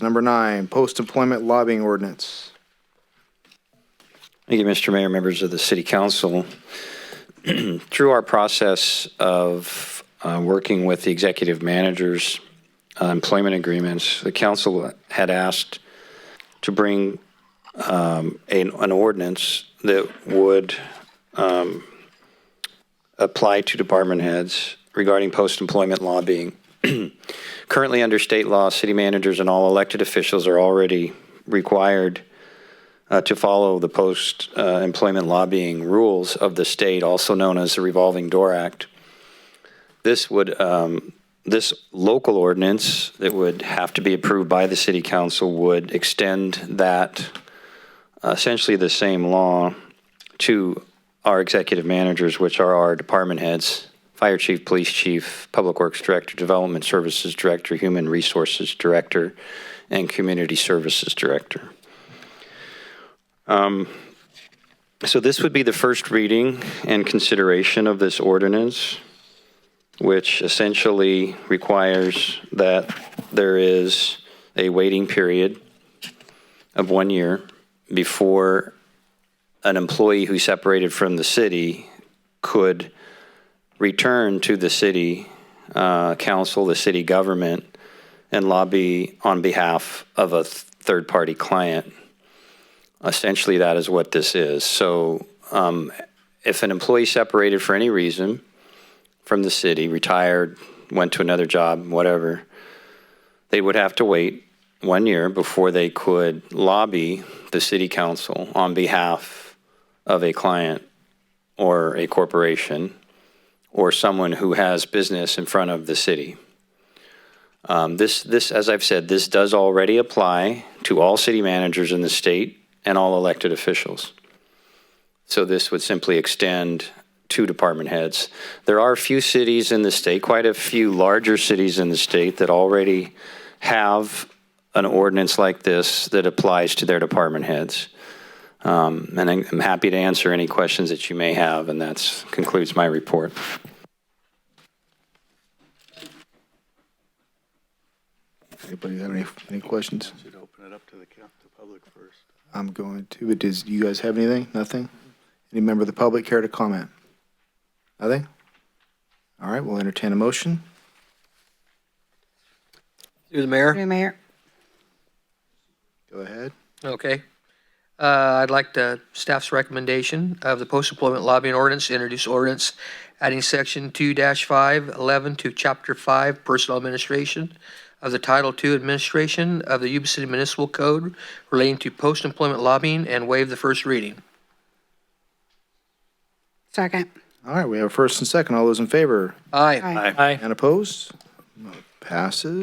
Number 9, post-employment lobbying ordinance. Thank you, Mr. Mayor, members of the City Council. Through our process of working with the executive managers' employment agreements, the council had asked to bring an ordinance that would apply to department heads regarding post-employment lobbying. Currently, under state law, city managers and all elected officials are already required to follow the post-employment lobbying rules of the state, also known as the Revolving Door Act. This would, this local ordinance that would have to be approved by the City Council would extend that, essentially the same law, to our executive managers, which are our department heads: Fire Chief, Police Chief, Public Works Director, Development Services Director, Human Resources Director, and Community Services Director. So this would be the first reading and consideration of this ordinance, which essentially requires that there is a waiting period of 1 year before an employee who separated from the city could return to the city council, the city government, and lobby on behalf of a third-party client. Essentially, that is what this is. So if an employee separated for any reason from the city, retired, went to another job, whatever, they would have to wait 1 year before they could lobby the city council on behalf of a client or a corporation or someone who has business in front of the city. This, as I've said, this does already apply to all city managers in the state and all elected officials. So this would simply extend to department heads. There are a few cities in the state, quite a few larger cities in the state, that already have an ordinance like this that applies to their department heads. And I'm happy to answer any questions that you may have, and that concludes my report. Anybody have any questions? Should open it up to the public first. I'm going to, but do you guys have anything? Nothing? Any member of the public care to comment? Nothing? All right, we'll entertain a motion. Through the mayor. Through the mayor. Go ahead. Okay. I'd like the staff's recommendation of the post-employment lobbying ordinance, introduce ordinance adding section 2-511 to chapter 5, personal administration of the Title II administration of the Yuba City Municipal Code relating to post-employment lobbying, and waive the first reading. Second. All right, we have a first and second. All those in favor? Aye. Aye. Aye. And opposed? Passes.